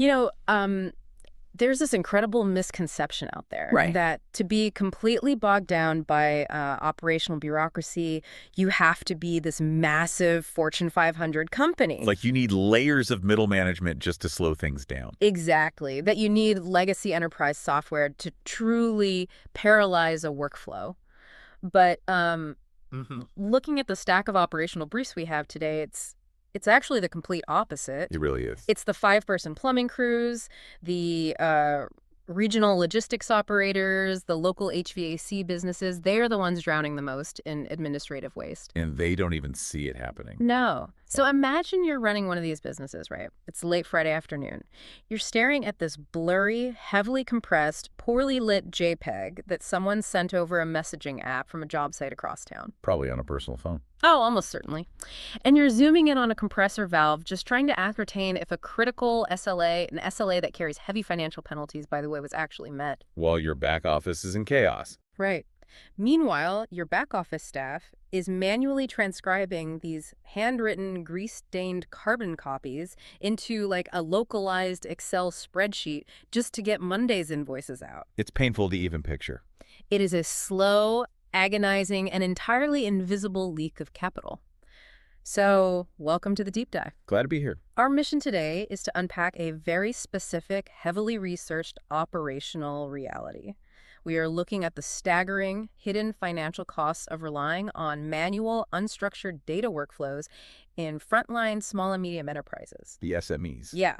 You know, there's this incredible misconception out there Right. that to be completely bogged down by operational bureaucracy, you have to be this massive Fortune 500 company. Like you need layers of middle management just to slow things down. Exactly. That you need legacy enterprise software to truly paralyze a workflow. But looking at the stack of operational briefs we have today, it's actually the complete opposite. It really is. It's the 5-person plumbing crews, the regional logistics operators, the local HVAC businesses. They are the ones drowning the most in administrative waste. And they don't even see it happening. No. So imagine you're running one of these businesses, right? It's late Friday afternoon. You're staring at this blurry, heavily compressed, poorly lit JPEG that someone sent over a messaging app from a job site across town. Probably on a personal phone. Oh, almost certainly. And you're zooming in on a compressor valve, just trying to ascertain if a critical SLA, an SLA that carries heavy financial penalties, by the way, was actually met. While your back office is in chaos. Right. Meanwhile, your back office staff is manually transcribing these handwritten, grease-stained carbon copies into like a localized Excel spreadsheet just to get Monday's invoices out. It's painful to even picture. It is a slow, agonizing, and entirely invisible leak of capital. So, welcome to the deep dive. Glad to be here. Our mission today is to unpack a very specific, heavily researched operational reality. We are looking at the staggering, hidden financial costs of relying on manual, unstructured data workflows in frontline small and medium enterprises. The SMEs. Yeah.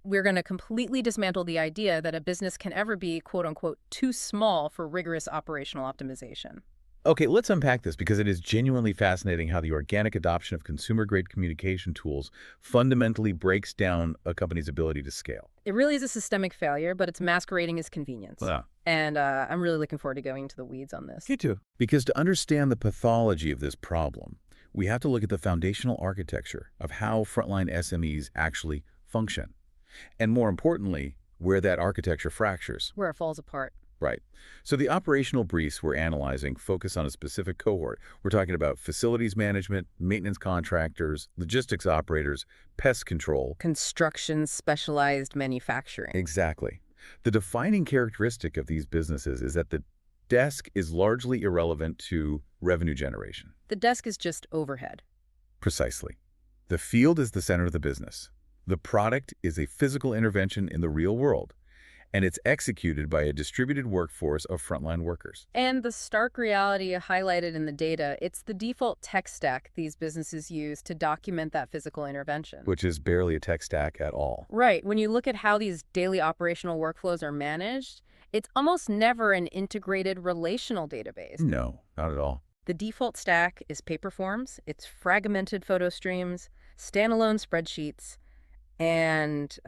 We're going to completely dismantle the idea that a business can ever be, quote unquote, too small for rigorous operational optimization. Okay, let's unpack this because it is genuinely fascinating how the organic adoption of consumer-grade communication tools fundamentally breaks down a company's ability to scale. It really is a systemic failure, but it's masquerading as convenience. Yeah. And I'm really looking forward to going into the weeds on this. Me too. Because to understand the pathology of this problem, we have to look at the foundational architecture of how frontline SMEs actually function. And more importantly, where that architecture fractures. Where it falls apart. Right. So the operational briefs we're analyzing focus on a specific cohort. We're talking about facilities management, maintenance contractors, logistics operators, pest control. Construction specialized manufacturing. Exactly. The defining characteristic of these businesses is that the desk is largely irrelevant to revenue generation. The desk is just overhead. Precisely. The field is the center of the business. The product is a physical intervention in the real world, and it's executed by a distributed workforce of frontline workers. And the stark reality highlighted in the data, it's the default tech stack these businesses use to document that physical intervention. Which is barely a tech stack at all. Right. When you look at how these daily operational workflows are managed, it's almost never an integrated relational database. No, not at all. The default stack is paper forms, it's fragmented photo streams, standalone spreadsheets, and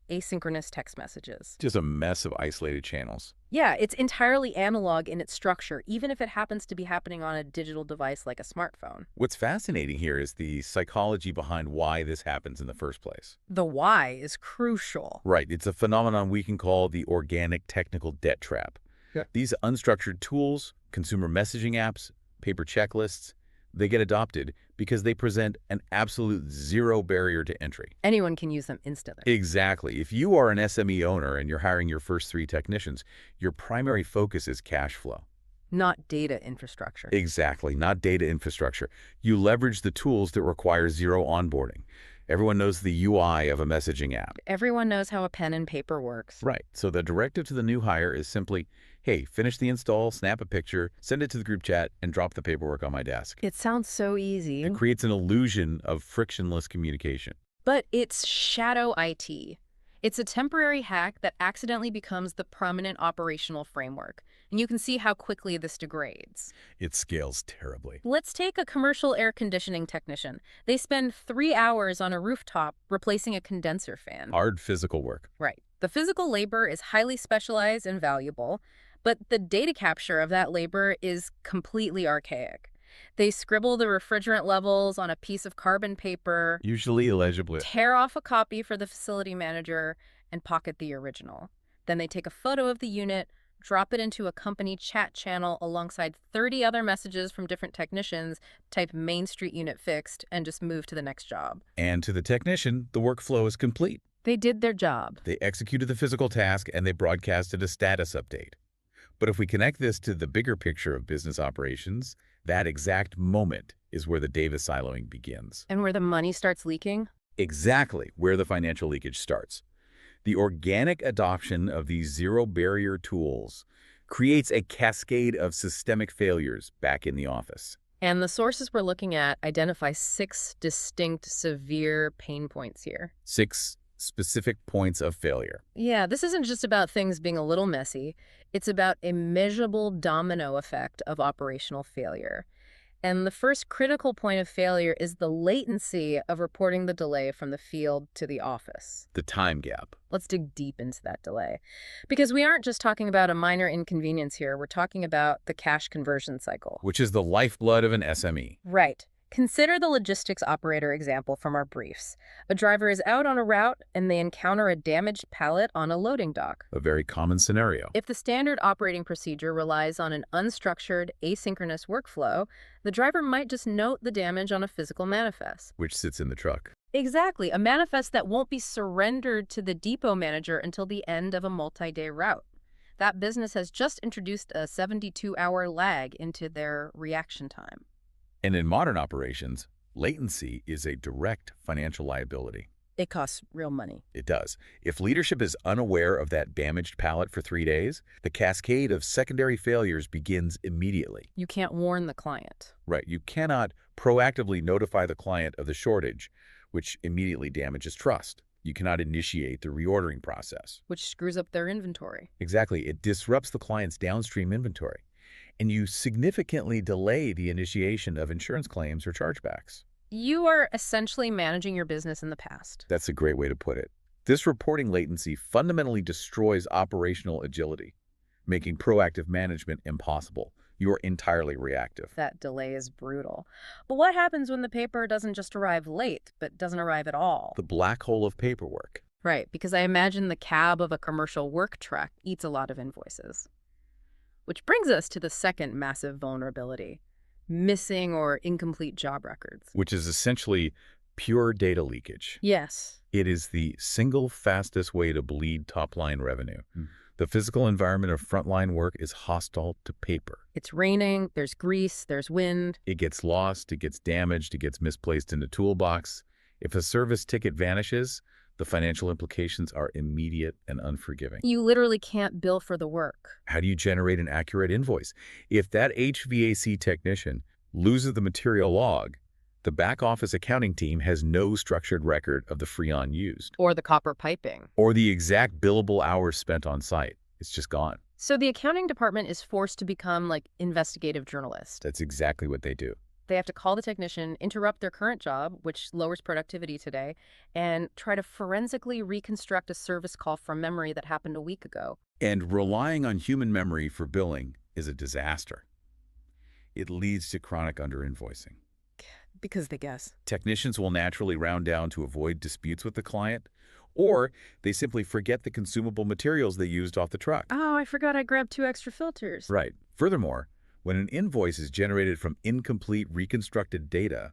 asynchronous text messages. Just a mess of isolated channels. Yeah, it's entirely analog in its structure, even if it happens to be happening on a digital device like a smartphone. What's fascinating here is the psychology behind why this happens in the first place. The why is crucial. Right. It's a phenomenon we can call the organic technical debt trap. Yeah. These unstructured tools, consumer messaging apps, paper checklists, they get adopted because they present an absolute zero barrier to entry. Anyone can use them instantly. Exactly. If you are an SME owner and you're hiring your first 3 technicians, your primary focus is cash flow. Not data infrastructure. Exactly, not data infrastructure. You leverage the tools that require zero onboarding. Everyone knows the UI of a messaging app. Everyone knows how a pen and paper works. Right. So the directive to the new hire is simply, hey, finish the install, snap a picture, send it to the group chat, and drop the paperwork on my desk. It sounds so easy. It creates an illusion of frictionless communication. But it's shadow IT. It's a temporary hack that accidentally becomes the prominent operational framework. And you can see how quickly this degrades. It scales terribly. Let's take a commercial air conditioning technician. They spend 3 hours on a rooftop replacing a condenser fan. Hard physical work. Right. The physical labor is highly specialized and valuable, but the data capture of that labor is completely archaic. They scribble the refrigerant levels on a piece of carbon paper, Usually illegibly. tear off a copy for the facility manager, and pocket the original. Then they take a photo of the unit, drop it into a company chat channel alongside 30 other messages from different technicians, type Main Street unit fixed, and just move to the next job. And to the technician, the workflow is complete. They did their job. They executed the physical task and they broadcasted a status update. But if we connect this to the bigger picture of business operations, that exact moment is where the data siloing begins. And where the money starts leaking? Exactly where the financial leakage starts. The organic adoption of these zero-barrier tools creates a cascade of systemic failures back in the office. And the sources we're looking at identify 6 distinct severe pain points here. 6 specific points of failure. Yeah, this isn't just about things being a little messy. It's about a measurable domino effect of operational failure. And the first critical point of failure is the latency of reporting the delay from the field to the office. The time gap. Let's dig deep into that delay. Because we aren't just talking about a minor inconvenience here. We're talking about the cash conversion cycle. Which is the lifeblood of an SME. Right. Consider the logistics operator example from our briefs. A driver is out on a route and they encounter a damaged pallet on a loading dock. A very common scenario. If the standard operating procedure relies on an unstructured, asynchronous workflow, the driver might just note the damage on a physical manifest. Which sits in the truck. Exactly, a manifest that won't be surrendered to the depot manager until the end of a multi-day route. That business has just introduced a 72-hour lag into their reaction time. And in modern operations, latency is a direct financial liability. It costs real money. It does. If leadership is unaware of that damaged pallet for 3 days, the cascade of secondary failures begins immediately. You can't warn the client. Right. You cannot proactively notify the client of the shortage, which immediately damages trust. You cannot initiate the reordering process. Which screws up their inventory. Exactly. It disrupts the client's downstream inventory. And you significantly delay the initiation of insurance claims or chargebacks. You are essentially managing your business in the past. That's a great way to put it. This reporting latency fundamentally destroys operational agility, making proactive management impossible. You're entirely reactive. That delay is brutal. But what happens when the paper doesn't just arrive late, but doesn't arrive at all? The black hole of paperwork. Right, because I imagine the cab of a commercial work truck eats a lot of invoices. Which brings us to the second massive vulnerability, missing or incomplete job records. Which is essentially pure data leakage. Yes. It is the single fastest way to bleed top-line revenue. The physical environment of frontline work is hostile to paper. It's raining, there's grease, there's wind. It gets lost, it gets damaged, it gets misplaced in the toolbox. If a service ticket vanishes, the financial implications are immediate and unforgiving. You literally can't bill for the work. How do you generate an accurate invoice? If that HVAC technician loses the material log, the back-office accounting team has no structured record of the freon used. Or the copper piping. Or the exact billable hours spent on site. It's just gone. So the accounting department is forced to become like investigative journalists. That's exactly what they do. They have to call the technician, interrupt their current job, which lowers productivity today, and try to forensically reconstruct a service call from memory that happened a week ago. And relying on human memory for billing is a disaster. It leads to chronic underinvoicing. Because they guess. Technicians will naturally round down to avoid disputes with the client, or they simply forget the consumable materials they used off the truck. Oh, I forgot I grabbed 2 extra filters. Right. Furthermore, when an invoice is generated from incomplete reconstructed data,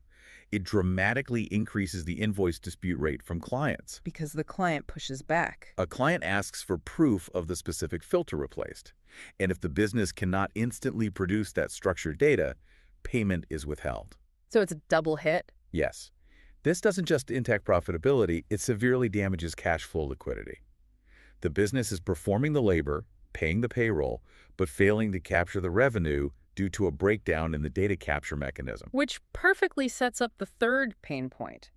it dramatically increases the invoice dispute rate from clients. Because the client pushes back. A client asks for proof of the specific filter replaced. And if the business cannot instantly produce that structured data, payment is withheld. So it's a double hit? Yes. This doesn't just impact profitability, it severely damages cash flow liquidity. The business is performing the labor, paying the payroll, but failing to capture the revenue due to a breakdown in the data capture mechanism. Which perfectly sets up the third pain point.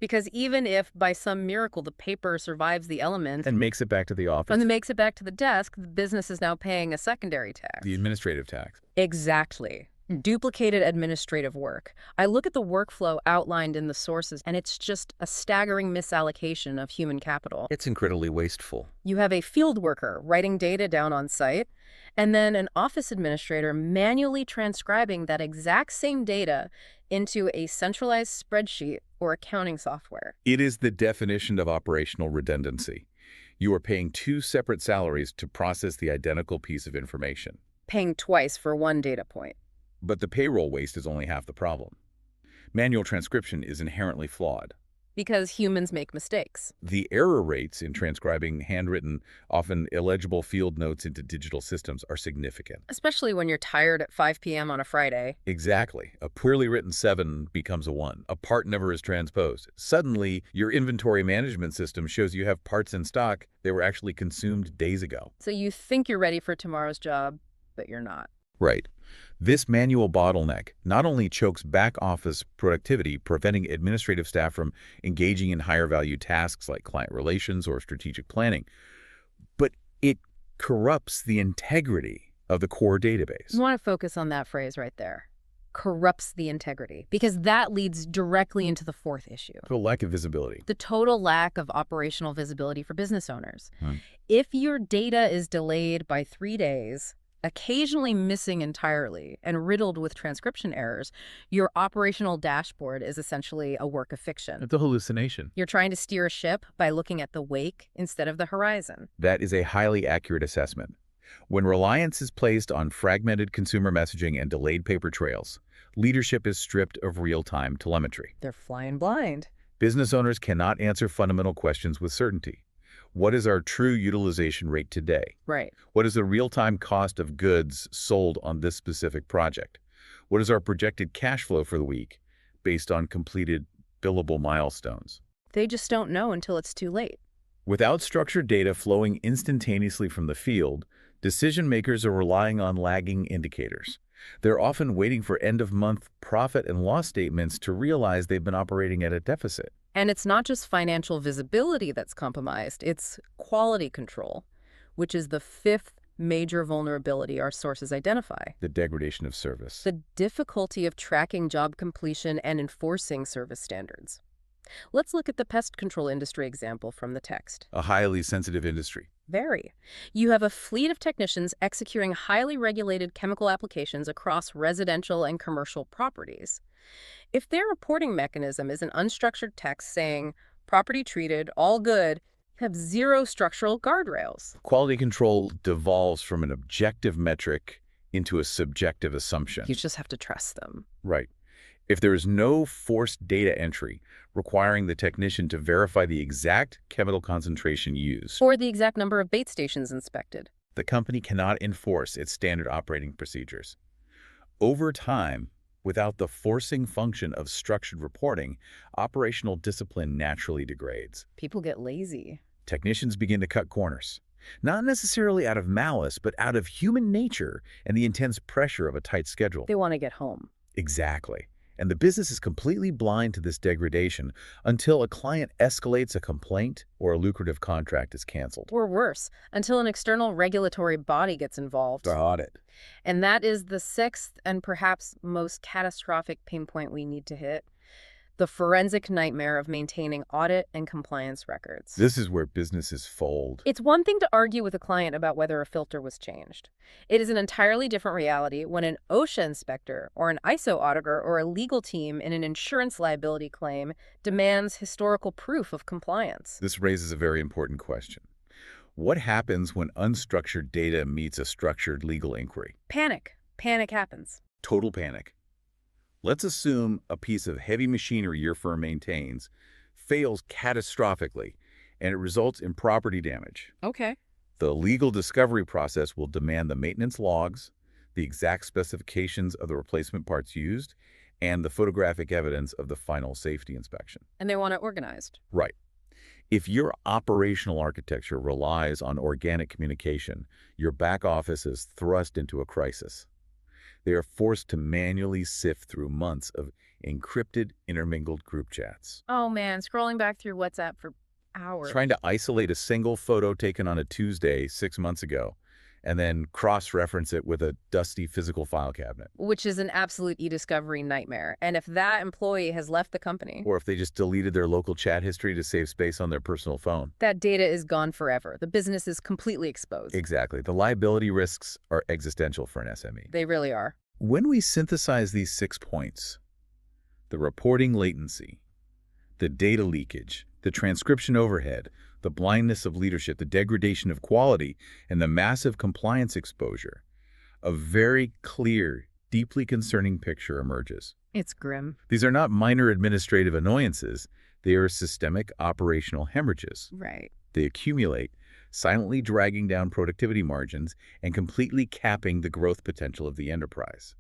Because even if, by some miracle, the paper survives the elements and makes it back to the office. and makes it back to the desk, the business is now paying a secondary tax. The administrative tax. Exactly. Duplicated administrative work. I look at the workflow outlined in the sources, and it's just a staggering misallocation of human capital. It's incredibly wasteful. You have a field worker writing data down on site, and then an office administrator manually transcribing that exact same data into a centralized spreadsheet or accounting software. It is the definition of operational redundancy. You are paying 2 separate salaries to process the identical piece of information. Paying twice for one data point. But the payroll waste is only half the problem. Manual transcription is inherently flawed. because humans make mistakes. The error rates in transcribing handwritten, often illegible field notes into digital systems are significant. Especially when you're tired at 5 p.m. on a Friday. Exactly. A poorly written 7 becomes a 1. A part never is transposed. Suddenly, your inventory management system shows you have parts in stock that were actually consumed days ago. So you think you're ready for tomorrow's job, but you're not. Right. This manual bottleneck not only chokes back office productivity, preventing administrative staff from engaging in higher value tasks like client relations or strategic planning, but it corrupts the integrity of the core database. I want to focus on that phrase right there. Corrupts the integrity, because that leads directly into the fourth issue. The lack of visibility. The total lack of operational visibility for business owners. If your data is delayed by 3 days, occasionally missing entirely, and riddled with transcription errors, your operational dashboard is essentially a work of fiction. It's a hallucination. You're trying to steer a ship by looking at the wake instead of the horizon. That is a highly accurate assessment. When reliance is placed on fragmented consumer messaging and delayed paper trails, leadership is stripped of real-time telemetry. They're flying blind. Business owners cannot answer fundamental questions with certainty. What is our true utilization rate today? Right. What is the real-time cost of goods sold on this specific project? What is our projected cash flow for the week based on completed billable milestones? They just don't know until it's too late. Without structured data flowing instantaneously from the field, decision makers are relying on lagging indicators. They're often waiting for end-of-month profit and loss statements to realize they've been operating at a deficit. And it's not just financial visibility that's compromised, it's quality control, which is the fifth major vulnerability our sources identify. The degradation of service. The difficulty of tracking job completion and enforcing service standards. Let's look at the pest control industry example from the text. A highly sensitive industry. Very. You have a fleet of technicians executing highly regulated chemical applications across residential and commercial properties. If their reporting mechanism is an unstructured text saying, property treated, all good, you have zero structural guardrails. Quality control devolves from an objective metric into a subjective assumption. You just have to trust them. Right. If there is no forced data entry requiring the technician to verify the exact chemical concentration used, Or the exact number of bait stations inspected. the company cannot enforce its standard operating procedures. Over time, without the forcing function of structured reporting, operational discipline naturally degrades. People get lazy. Technicians begin to cut corners, not necessarily out of malice, but out of human nature and the intense pressure of a tight schedule. They want to get home. Exactly. And the business is completely blind to this degradation until a client escalates a complaint or a lucrative contract is canceled. Or worse, until an external regulatory body gets involved. The audit. And that is the sixth and perhaps most catastrophic pain point we need to hit. The forensic nightmare of maintaining audit and compliance records. This is where businesses fold. It's one thing to argue with a client about whether a filter was changed. It is an entirely different reality when an OSHA inspector or an ISO auditor or a legal team in an insurance liability claim demands historical proof of compliance. This raises a very important question. What happens when unstructured data meets a structured legal inquiry? Panic. Panic happens. Total panic. Let's assume a piece of heavy machinery your firm maintains fails catastrophically and it results in property damage. Okay. The legal discovery process will demand the maintenance logs, the exact specifications of the replacement parts used, and the photographic evidence of the final safety inspection. And they want it organized. Right. If your operational architecture relies on organic communication, your back office is thrust into a crisis. They are forced to manually sift through months of encrypted, intermingled group chats. Oh man, scrolling back through WhatsApp for hours. Trying to isolate a single photo taken on a Tuesday 6 months ago and then cross-reference it with a dusty physical file cabinet. Which is an absolute e-discovery nightmare. And if that employee has left the company, Or if they just deleted their local chat history to save space on their personal phone. that data is gone forever. The business is completely exposed. Exactly. The liability risks are existential for an SME. They really are. When we synthesize these 6 points, the reporting latency, the data leakage, the transcription overhead, the blindness of leadership, the degradation of quality, and the massive compliance exposure, a very clear, deeply concerning picture emerges. It's grim. These are not minor administrative annoyances. They are systemic operational hemorrhages. Right. They accumulate, silently dragging down productivity margins and completely capping the growth potential of the enterprise.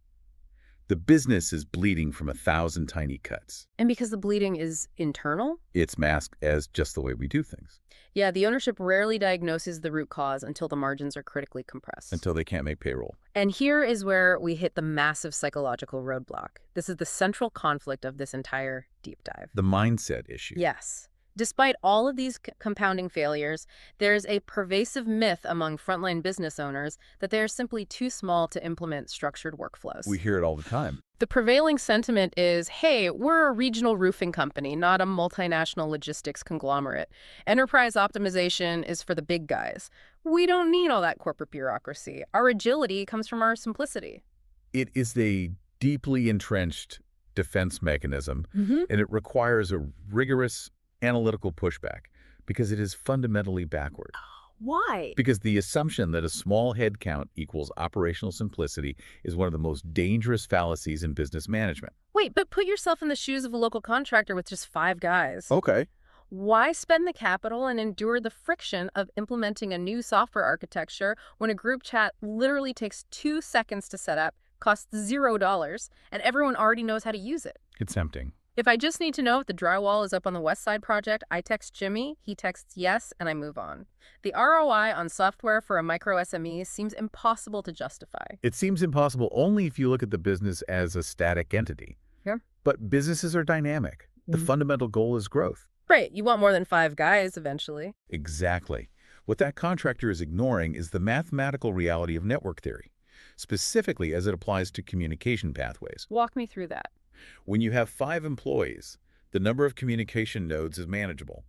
The business is bleeding from 1,000 tiny cuts. And because the bleeding is internal? It's masked as just the way we do things. Yeah, the ownership rarely diagnoses the root cause until the margins are critically compressed. Until they can't make payroll. And here is where we hit the massive psychological roadblock. This is the central conflict of this entire deep dive. The mindset issue. Yes. Despite all of these compounding failures, there's a pervasive myth among frontline business owners that they are simply too small to implement structured workflows. We hear it all the time. The prevailing sentiment is, hey, we're a regional roofing company, not a multinational logistics conglomerate. Enterprise optimization is for the big guys. We don't need all that corporate bureaucracy. Our agility comes from our simplicity. It is a deeply entrenched defense mechanism, and it requires a rigorous analytical pushback because it is fundamentally backward. Why? Because the assumption that a small head count equals operational simplicity is one of the most dangerous fallacies in business management. Wait, but put yourself in the shoes of a local contractor with just 5 guys. Okay. Why spend the capital and endure the friction of implementing a new software architecture when a group chat literally takes 2 seconds to set up, costs $0, and everyone already knows how to use it? It's tempting. If I just need to know if the drywall is up on the west side project, I text Jimmy, he texts yes, and I move on. The ROI on software for a micro SME seems impossible to justify. It seems impossible only if you look at the business as a static entity. Yeah. But businesses are dynamic. The fundamental goal is growth. Right, you want more than 5 guys eventually. Exactly. What that contractor is ignoring is the mathematical reality of network theory, specifically as it applies to communication pathways. Walk me through that. When you have 5 employees, the number of communication nodes is manageable.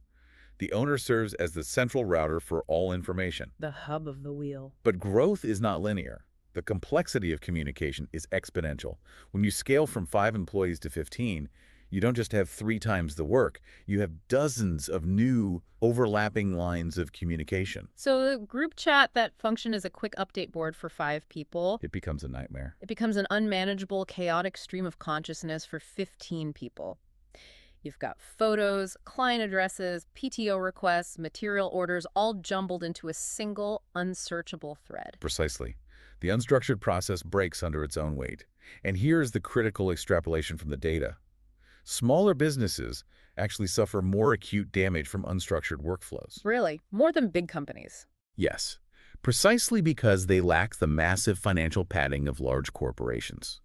The owner serves as the central router for all information. The hub of the wheel. But growth is not linear. The complexity of communication is exponential. When you scale from 5 employees to 15, you don't just have 3 times the work. You have dozens of new overlapping lines of communication. So the group chat that functioned as a quick update board for 5 people, It becomes a nightmare. it becomes an unmanageable, chaotic stream of consciousness for 15 people. You've got photos, client addresses, PTO requests, material orders, all jumbled into a single, unsearchable thread. Precisely. The unstructured process breaks under its own weight. And here's the critical extrapolation from the data. Smaller businesses actually suffer more acute damage from unstructured workflows. Really, more than big companies. Yes, precisely because they lack the massive financial padding of large corporations.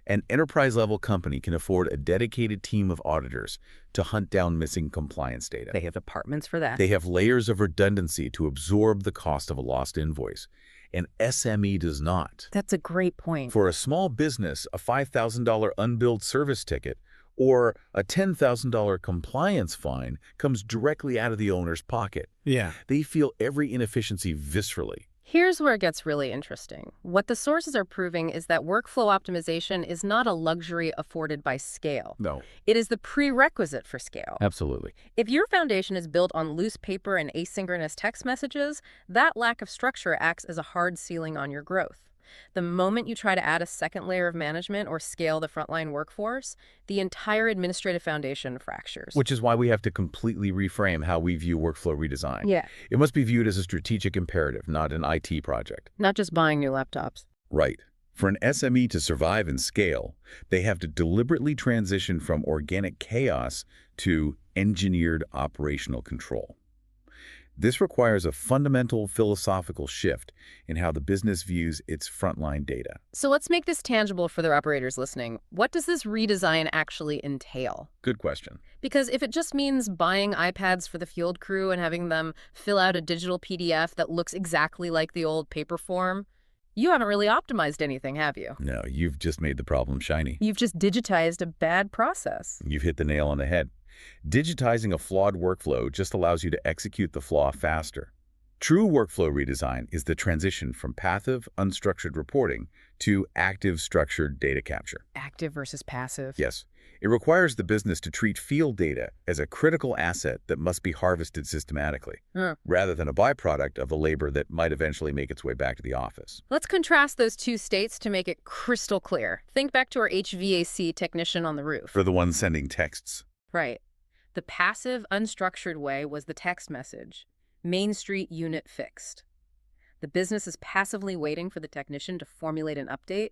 An enterprise-level company can afford a dedicated team of auditors to hunt down missing compliance data. They have departments for that. They have layers of redundancy to absorb the cost of a lost invoice. An SME does not. That's a great point. For a small business, a $5,000 unbilled service ticket or a $10,000 compliance fine comes directly out of the owner's pocket. Yeah. They feel every inefficiency viscerally. Here's where it gets really interesting. What the sources are proving is that workflow optimization is not a luxury afforded by scale. No, It is the prerequisite for scale. absolutely. If your foundation is built on loose paper and asynchronous text messages, that lack of structure acts as a hard ceiling on your growth. The moment you try to add a second layer of management or scale the frontline workforce, the entire administrative foundation fractures. Which is why we have to completely reframe how we view workflow redesign. Yeah, It must be viewed as a strategic imperative, not an IT project. not just buying new laptops. Right. For an SME to survive and scale, they have to deliberately transition from organic chaos to engineered operational control. This requires a fundamental philosophical shift in how the business views its frontline data. So let's make this tangible for the operators listening. What does this redesign actually entail? Good question. Because if it just means buying iPads for the field crew and having them fill out a digital PDF that looks exactly like the old paper form, you haven't really optimized anything, have you? No, you've just made the problem shiny. You've just digitized a bad process. You've hit the nail on the head. Digitizing a flawed workflow just allows you to execute the flaw faster. True workflow redesign is the transition from passive, unstructured reporting to active, structured data capture. Active versus passive. Yes, it requires the business to treat field data as a critical asset that must be harvested systematically, rather than a byproduct of the labor that might eventually make its way back to the office. Let's contrast those two states to make it crystal clear. Think back to our HVAC technician on the roof. For the one sending texts. Right. The passive, unstructured way was the text message. Main Street unit fixed. The business is passively waiting for the technician to formulate an update,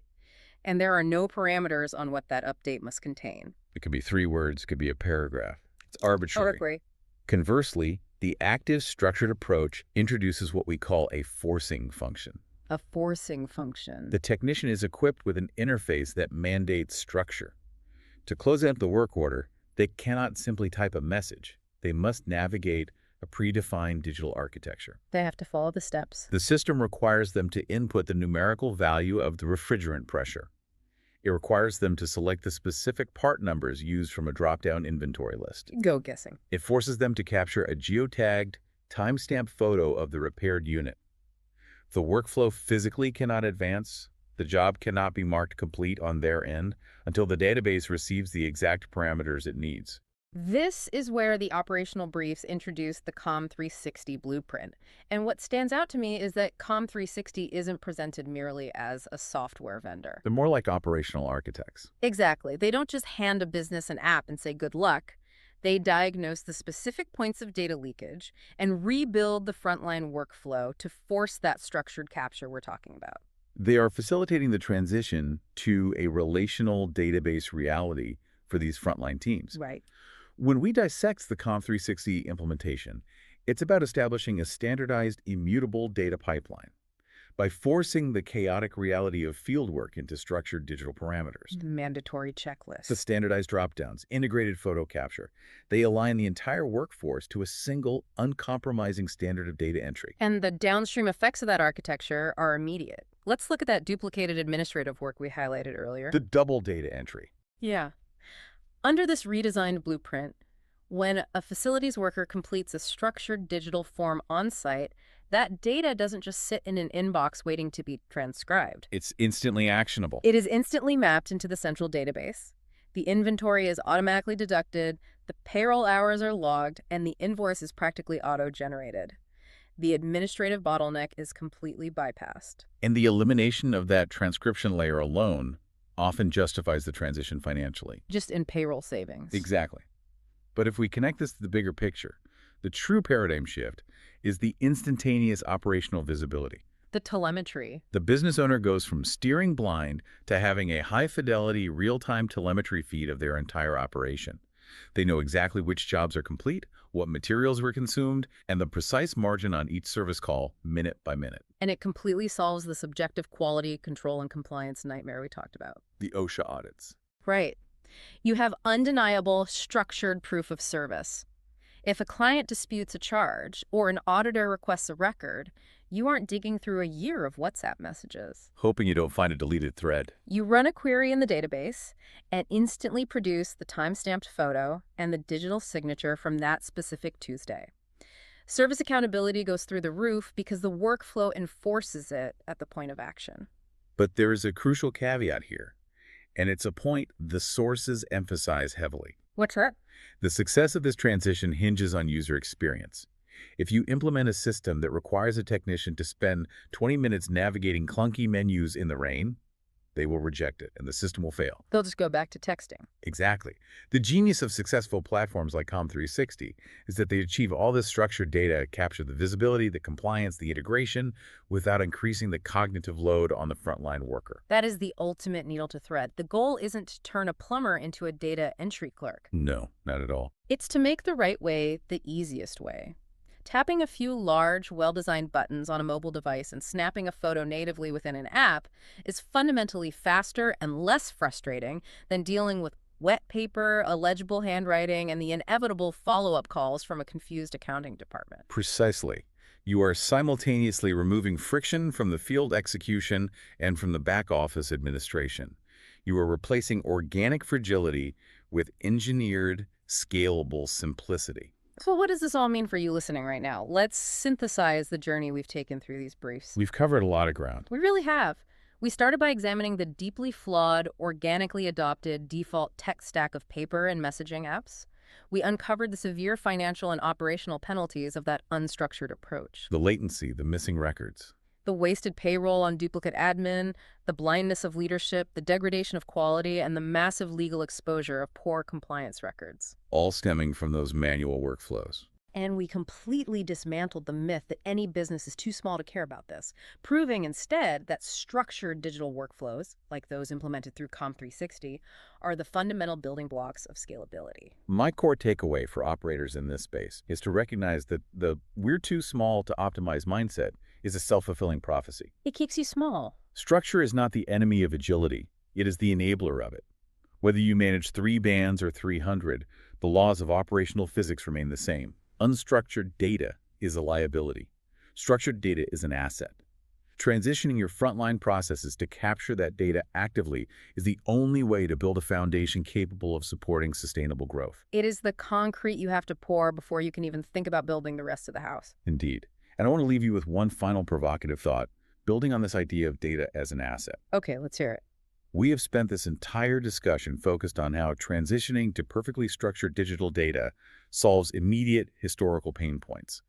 and there are no parameters on what that update must contain. It could be 3 words, could be a paragraph. It's arbitrary. Agree. Conversely, the active structured approach introduces what we call a forcing function. A forcing function. The technician is equipped with an interface that mandates structure. To close out the work order, they cannot simply type a message. They must navigate a predefined digital architecture. They have to follow the steps. The system requires them to input the numerical value of the refrigerant pressure. It requires them to select the specific part numbers used from a drop-down inventory list. Go guessing. It forces them to capture a geotagged, time-stamped photo of the repaired unit. The workflow physically cannot advance. The job cannot be marked complete on their end until the database receives the exact parameters it needs. This is where the operational briefs introduce the COM360 blueprint. And what stands out to me is that COM360 isn't presented merely as a software vendor. They're more like operational architects. Exactly. They don't just hand a business an app and say good luck. They diagnose the specific points of data leakage and rebuild the frontline workflow to force that structured capture we're talking about. They are facilitating the transition to a relational database reality for these frontline teams. Right. When we dissect the COM360 implementation, it's about establishing a standardized, immutable data pipeline by forcing the chaotic reality of fieldwork into structured digital parameters. Mandatory checklist. The standardized dropdowns, integrated photo capture. They align the entire workforce to a single, uncompromising standard of data entry. And the downstream effects of that architecture are immediate. Let's look at that duplicated administrative work we highlighted earlier. The double data entry. Yeah. Under this redesigned blueprint, when a facilities worker completes a structured digital form on-site, that data doesn't just sit in an inbox waiting to be transcribed. It's instantly actionable. It is instantly mapped into the central database. The inventory is automatically deducted, the payroll hours are logged, and the invoice is practically auto-generated. The administrative bottleneck is completely bypassed. And the elimination of that transcription layer alone often justifies the transition financially. Just in payroll savings. Exactly. But if we connect this to the bigger picture, the true paradigm shift is the instantaneous operational visibility. The telemetry. The business owner goes from steering blind to having a high-fidelity, real-time telemetry feed of their entire operation. They know exactly which jobs are complete, what materials were consumed, and the precise margin on each service call, minute by minute. And it completely solves the subjective quality, control, and compliance nightmare we talked about. The OSHA audits. Right. You have undeniable, structured proof of service. If a client disputes a charge or an auditor requests a record, you aren't digging through a year of WhatsApp messages. Hoping you don't find a deleted thread. You run a query in the database and instantly produce the time-stamped photo and the digital signature from that specific Tuesday. Service accountability goes through the roof because the workflow enforces it at the point of action. But there is a crucial caveat here, and it's a point the sources emphasize heavily. What's that? The success of this transition hinges on user experience. If you implement a system that requires a technician to spend 20 minutes navigating clunky menus in the rain, they will reject it and the system will fail. They'll just go back to texting. Exactly. The genius of successful platforms like COM360 is that they achieve all this structured data, capture the visibility, the compliance, the integration, without increasing the cognitive load on the frontline worker. That is the ultimate needle to thread. The goal isn't to turn a plumber into a data entry clerk. No, not at all. It's to make the right way the easiest way. Tapping a few large, well-designed buttons on a mobile device and snapping a photo natively within an app is fundamentally faster and less frustrating than dealing with wet paper, illegible handwriting, and the inevitable follow-up calls from a confused accounting department. Precisely. You are simultaneously removing friction from the field execution and from the back-office administration. You are replacing organic fragility with engineered, scalable simplicity. So what does this all mean for you listening right now? Let's synthesize the journey we've taken through these briefs. We've covered a lot of ground. We really have. We started by examining the deeply flawed, organically adopted default tech stack of paper and messaging apps. We uncovered the severe financial and operational penalties of that unstructured approach. The latency, the missing records. The wasted payroll on duplicate admin, the blindness of leadership, the degradation of quality, and the massive legal exposure of poor compliance records. All stemming from those manual workflows. And we completely dismantled the myth that any business is too small to care about this, proving instead that structured digital workflows, like those implemented through Com360, are the fundamental building blocks of scalability. My core takeaway for operators in this space is to recognize that the "we're too small to optimize" mindset is a self-fulfilling prophecy. It keeps you small. Structure is not the enemy of agility. It is the enabler of it. Whether you manage 3 bands or 300, the laws of operational physics remain the same. Unstructured data is a liability. Structured data is an asset. Transitioning your frontline processes to capture that data actively is the only way to build a foundation capable of supporting sustainable growth. It is the concrete you have to pour before you can even think about building the rest of the house. Indeed. And I want to leave you with one final provocative thought, building on this idea of data as an asset. Okay, let's hear it. We have spent this entire discussion focused on how transitioning to perfectly structured digital data solves immediate historical pain points.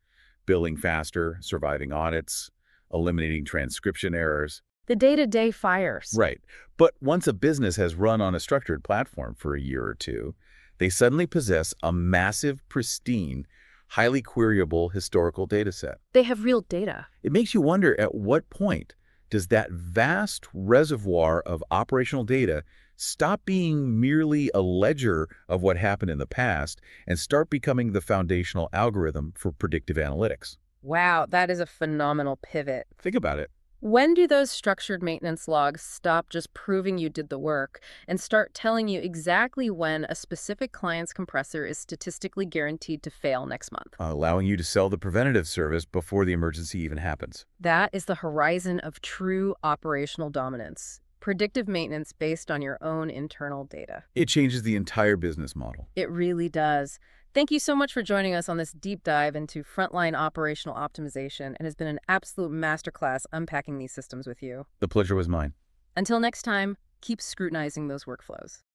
Billing faster, surviving audits, eliminating transcription errors. The day-to-day fires. Right. But once a business has run on a structured platform for a year or two, they suddenly possess a massive, pristine, highly queryable historical data set. They have real data. It makes you wonder, at what point does that vast reservoir of operational data stop being merely a ledger of what happened in the past and start becoming the foundational algorithm for predictive analytics? Wow, that is a phenomenal pivot. Think about it. When do those structured maintenance logs stop just proving you did the work and start telling you exactly when a specific client's compressor is statistically guaranteed to fail next month? Allowing you to sell the preventative service before the emergency even happens. That is the horizon of true operational dominance. Predictive maintenance based on your own internal data. It changes the entire business model. It really does. Thank you so much for joining us on this deep dive into frontline operational optimization. It has been an absolute masterclass unpacking these systems with you. The pleasure was mine. Until next time, keep scrutinizing those workflows.